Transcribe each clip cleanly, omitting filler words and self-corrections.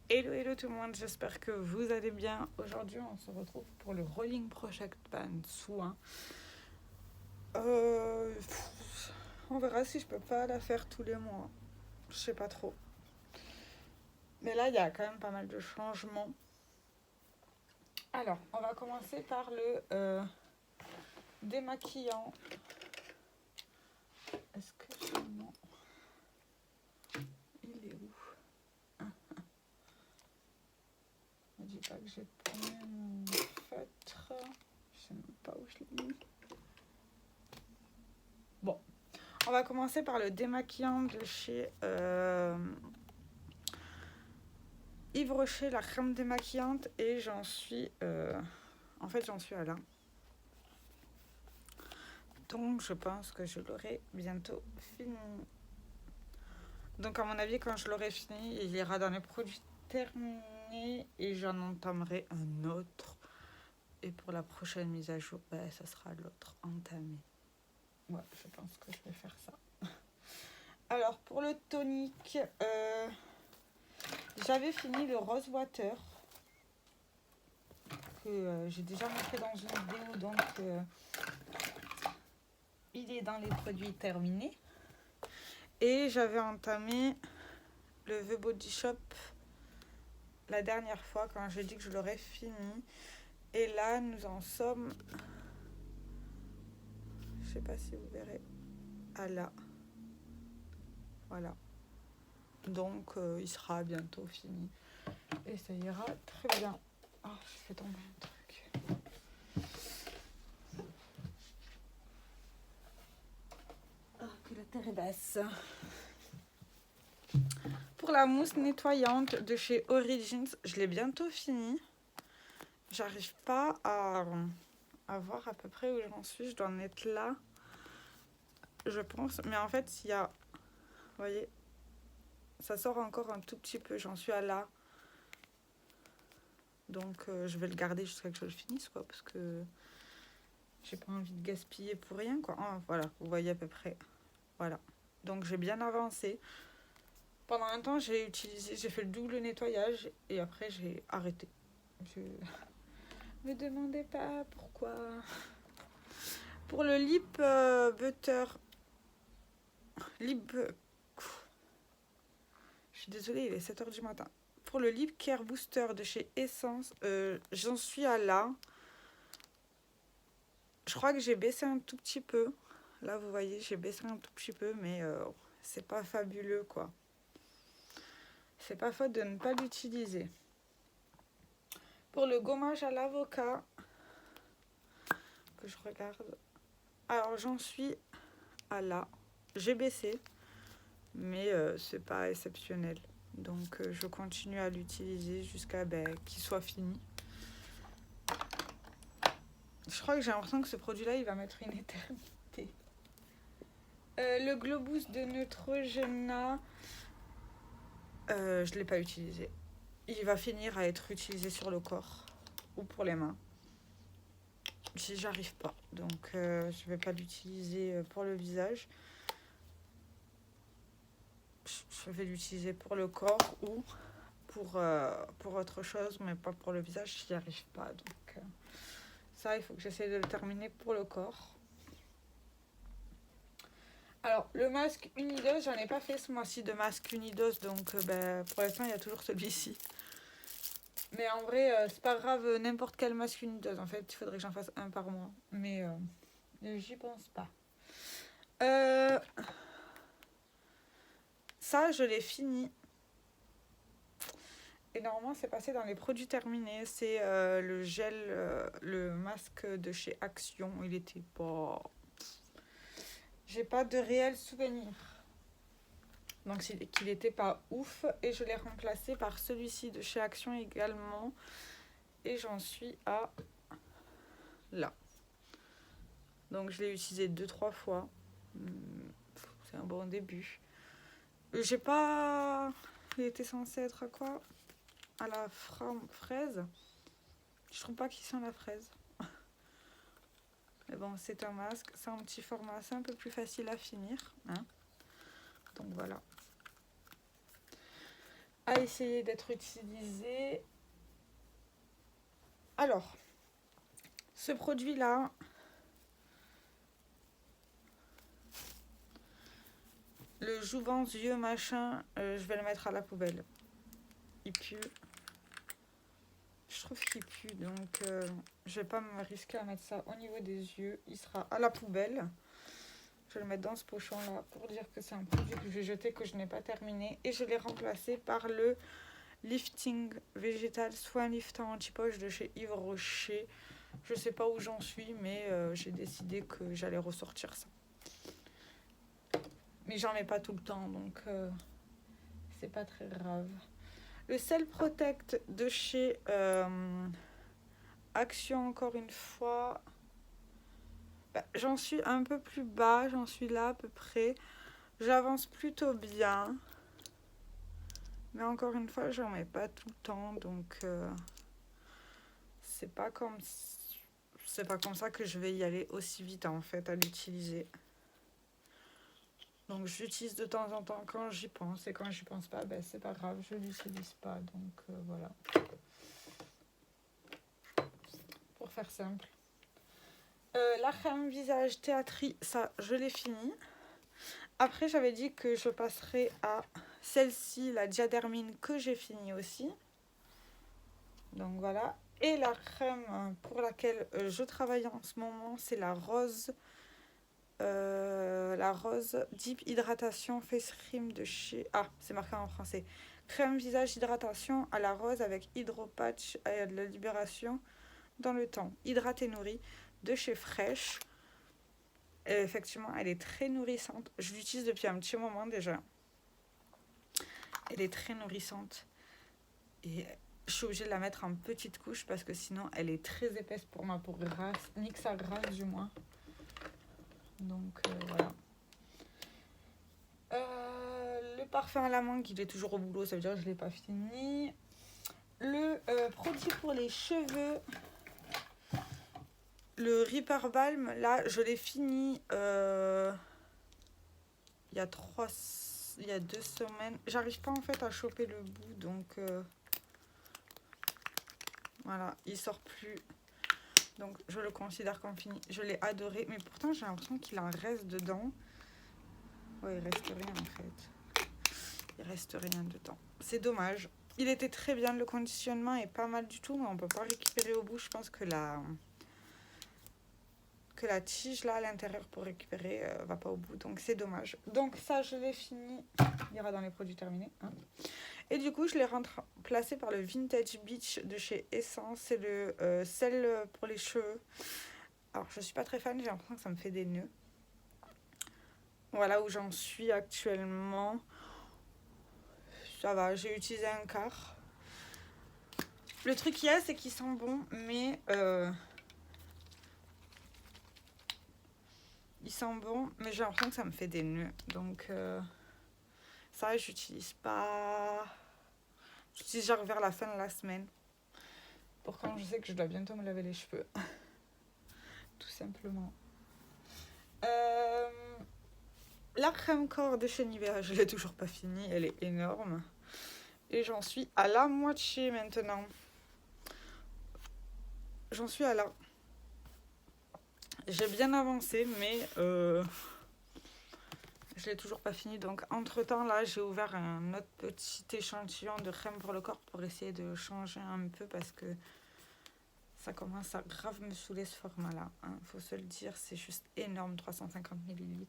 Hello hello tout le monde, j'espère que vous allez bien. Aujourd'hui on se retrouve pour le Rolling Project Pan soin. On verra si je peux pas la faire tous les mois. Je sais pas trop. Mais là il y a quand même pas mal de changements. Alors on va commencer par le démaquillant. Est-ce que j'ai mon... Il est où? Ne dis pas que j'ai pris mon feutre. Je sais même pas où je l'ai mis. Bon, on va commencer par le démaquillant de chez Yves Rocher, la crème démaquillante. Et j'en suis... j'en suis à là. Donc je pense que je l'aurai bientôt fini. Donc à mon avis, quand je l'aurai fini, il ira dans les produits terminés et j'en entamerai un autre. Et pour la prochaine mise à jour, ça sera l'autre entamé. Ouais, je pense que je vais faire ça. Alors pour le tonique, j'avais fini le Rose Water que j'ai déjà montré dans une vidéo, donc il est dans les produits terminés. Et j'avais entamé le The Body Shop la dernière fois quand j'ai dit que je l'aurais fini. Et là, nous en sommes, je sais pas si vous verrez, à là. Voilà. Donc, il sera bientôt fini. Et ça ira très bien. Oh, je fais tomber un truc. Oh, que la terre est basse. Pour la mousse nettoyante de chez Origins, je l'ai bientôt fini. J'arrive pas à voir à peu près où j'en suis. Je dois en être là, je pense. Mais en fait, il y a... Vous voyez, ça sort encore un tout petit peu. J'en suis à là. Donc, je vais le garder jusqu'à que je le finisse, quoi. Parce que j'ai pas envie de gaspiller pour rien, quoi. Ah, voilà, vous voyez à peu près. Voilà. Donc, j'ai bien avancé. Pendant un temps, j'ai fait le double nettoyage. Et après, j'ai arrêté. Je... Me demandez pas pourquoi. Pour le lip butter, lip, je suis désolée, il est 7h du matin. Pour le lip care booster de chez Essence, j'en suis à là. Je crois que j'ai baissé un tout petit peu. Là, vous voyez, j'ai baissé un tout petit peu, mais c'est pas fabuleux, quoi. C'est pas faute de ne pas l'utiliser. Pour le gommage à l'avocat, que je regarde. Alors, j'en suis à là. J'ai baissé, mais c'est pas exceptionnel. Donc, je continue à l'utiliser jusqu'à qu'il soit fini. Je crois que j'ai l'impression que ce produit-là, il va mettre une éternité. Le Globus de Neutrogena, je ne l'ai pas utilisé. Il va finir à être utilisé sur le corps ou pour les mains. Si j'arrive pas. Donc, je vais pas l'utiliser pour le visage. Je vais l'utiliser pour le corps ou pour autre chose, mais pas pour le visage si j'y arrive pas. Donc, ça, il faut que j'essaie de le terminer pour le corps. Alors, le masque Unidose, j'en ai pas fait ce mois-ci de masque Unidose, donc pour l'instant, il y a toujours celui-ci. Mais en vrai, c'est pas grave, n'importe quel masque Unidose. En fait, il faudrait que j'en fasse un par mois. Mais j'y pense pas. Ça, je l'ai fini. Et normalement, c'est passé dans les produits terminés. C'est le gel, le masque de chez Action. Il était pas... J'ai pas de réel souvenir. Donc, qu'il était pas ouf. Et je l'ai remplacé par celui-ci de chez Action également. Et j'en suis à là. Donc, je l'ai utilisé 2-3 fois. C'est un bon début. J'ai pas... Il était censé être à quoi? À la fraise. Je trouve pas qu'il sent la fraise. Mais bon, c'est un masque. C'est un petit format. C'est un peu plus facile à finir. Hein, donc voilà. à essayer d'être utilisé. Alors, ce produit-là, le jouvence vieux machin, je vais le mettre à la poubelle. Il pue. Je trouve qu'il pue, donc je vais pas me risquer à mettre ça au niveau des yeux. Il sera à la poubelle. Je vais le mettre dans ce pochon-là pour dire que c'est un produit que j'ai jeté, que je n'ai pas terminé. Et je l'ai remplacé par le Lifting Végétal Soin Liftant Anti-Poche de chez Yves Rocher. Je sais pas où j'en suis, mais j'ai décidé que j'allais ressortir ça. Mais j'en mets pas tout le temps, donc c'est pas très grave. Le Cell Protect de chez Action, encore une fois. J'en suis un peu plus bas, j'en suis là à peu près. J'avance plutôt bien. Mais encore une fois, j'en mets pas tout le temps, donc c'est pas comme ça que je vais y aller aussi vite en fait à l'utiliser. Donc j'utilise de temps en temps quand j'y pense, et quand j'y pense pas, c'est pas grave, je l'utilise pas. Donc voilà. Pour faire simple. La crème visage Théâtrie, ça je l'ai fini. Après j'avais dit que je passerai à celle-ci, la Diadermine, que j'ai fini aussi. Donc voilà. Et la crème pour laquelle je travaille en ce moment, c'est la rose. La rose Deep Hydratation Face Cream de chez... Ah, c'est marqué en français. Crème visage hydratation à la rose avec hydropatch et de la libération dans le temps. Hydrate et nourri de chez Fresh. Et effectivement, elle est très nourrissante. Je l'utilise depuis un petit moment déjà. Elle est très nourrissante. Et je suis obligée de la mettre en petite couche parce que sinon, elle est très épaisse pour ma peau grasse. Ni que ça grasse du moins. Donc voilà. Le parfum à la mangue, il est toujours au boulot, ça veut dire que je ne l'ai pas fini. Le produit pour les cheveux, le Reaper Balm, là je l'ai fini il y a 2 semaines. J'arrive pas en fait à choper le bout, donc voilà, il sort plus. Donc je le considère comme fini. Je l'ai adoré, mais pourtant j'ai l'impression qu'il en reste dedans. Ouais, il reste rien en fait. Il reste rien dedans. C'est dommage. Il était très bien, le conditionnement est pas mal du tout, mais on peut pas récupérer au bout. Je pense que la tige là à l'intérieur pour récupérer va pas au bout, donc c'est dommage. Donc ça je l'ai fini. Il ira dans les produits terminés. Hein. Et du coup je l'ai remplacé par le Vintage Beach de chez Essence. C'est le sel pour les cheveux. Alors je suis pas très fan, j'ai l'impression que ça me fait des nœuds. Voilà où j'en suis actuellement. Ça va, j'ai utilisé un quart. Le truc qu'il y a, c'est qu'il sent bon, mais il sent bon, mais j'ai l'impression que ça me fait des nœuds. Donc ça, j'utilise pas. J'utilise genre vers la fin de la semaine. Pour quand je sais que je dois bientôt me laver les cheveux. Tout simplement. La crème corps de chez Nivea, je l'ai toujours pas finie, elle est énorme. Et j'en suis à la moitié maintenant. J'en suis à la... J'ai bien avancé, mais je l'ai toujours pas fini. Donc entre temps là, j'ai ouvert un autre petit échantillon de crème pour le corps pour essayer de changer un peu parce que ça commence à grave me saouler ce format là. Hein. Faut se le dire, c'est juste énorme, 350 ml.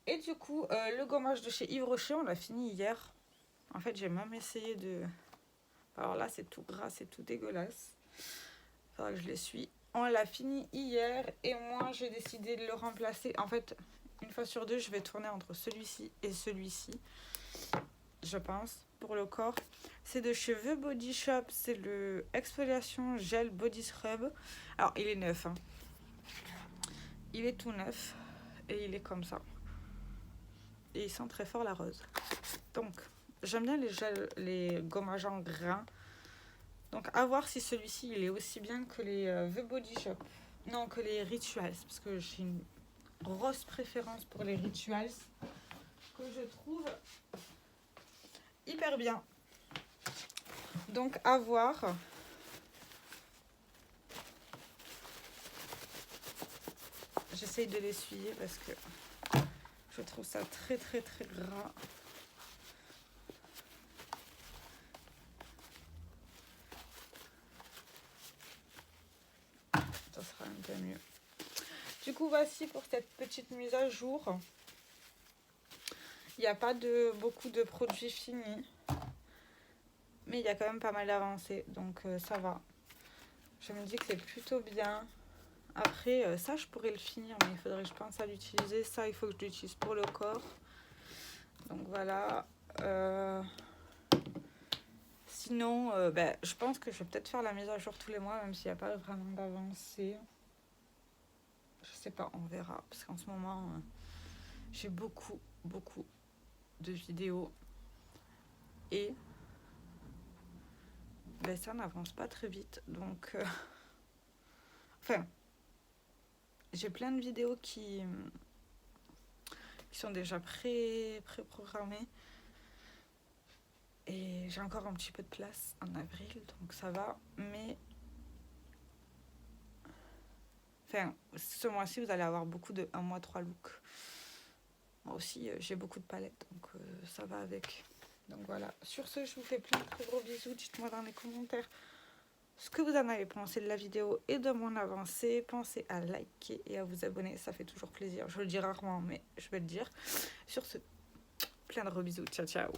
Et du coup, le gommage de chez Yves Rocher, on l'a fini hier. En fait, j'ai même essayé de... Alors là, c'est tout gras, c'est tout dégueulasse. Il faudra que je l'essuie. On l'a fini hier et moi, j'ai décidé de le remplacer. En fait, une fois sur deux, je vais tourner entre celui-ci et celui-ci. Je pense, pour le corps. C'est de chez The Body Shop. C'est le Exfoliation Gel Body Scrub. Alors, il est neuf. Hein. Il est tout neuf. Et il est comme ça. Et il sent très fort la rose. Donc, j'aime bien les gels, les gommages en grains. Donc, à voir si celui-ci, il est aussi bien que les The Body Shop. Non, que les Rituals. Parce que j'ai une grosse préférence pour les Rituals. que je trouve hyper bien. Donc à voir. J'essaye de l'essuyer parce que je trouve ça très très très gras. Ça sera un peu mieux. Du coup, voici pour cette petite mise à jour. Il n'y a pas beaucoup de produits finis. Mais il y a quand même pas mal d'avancées. Donc ça va. Je me dis que c'est plutôt bien. Après, ça, je pourrais le finir. Mais il faudrait que je pense à l'utiliser. Ça, il faut que je l'utilise pour le corps. Donc voilà. Sinon, je pense que je vais peut-être faire la mise à jour tous les mois. Même s'il n'y a pas vraiment d'avancée. Je sais pas, on verra. Parce qu'en ce moment, j'ai beaucoup de vidéos. Et ça n'avance pas très vite. Donc, enfin, j'ai plein de vidéos qui sont déjà pré-programmées. Et j'ai encore un petit peu de place en avril, donc ça va. Mais, enfin, ce mois-ci, vous allez avoir beaucoup de 1 mois 3 looks. Moi aussi, j'ai beaucoup de palettes, donc ça va avec. Donc voilà. Sur ce, je vous fais plein de très gros bisous. Dites-moi dans les commentaires ce que vous en avez pensé de la vidéo et de mon avancée. Pensez à liker et à vous abonner, ça fait toujours plaisir. Je le dis rarement, mais je vais le dire. Sur ce, plein de gros bisous. Ciao, ciao.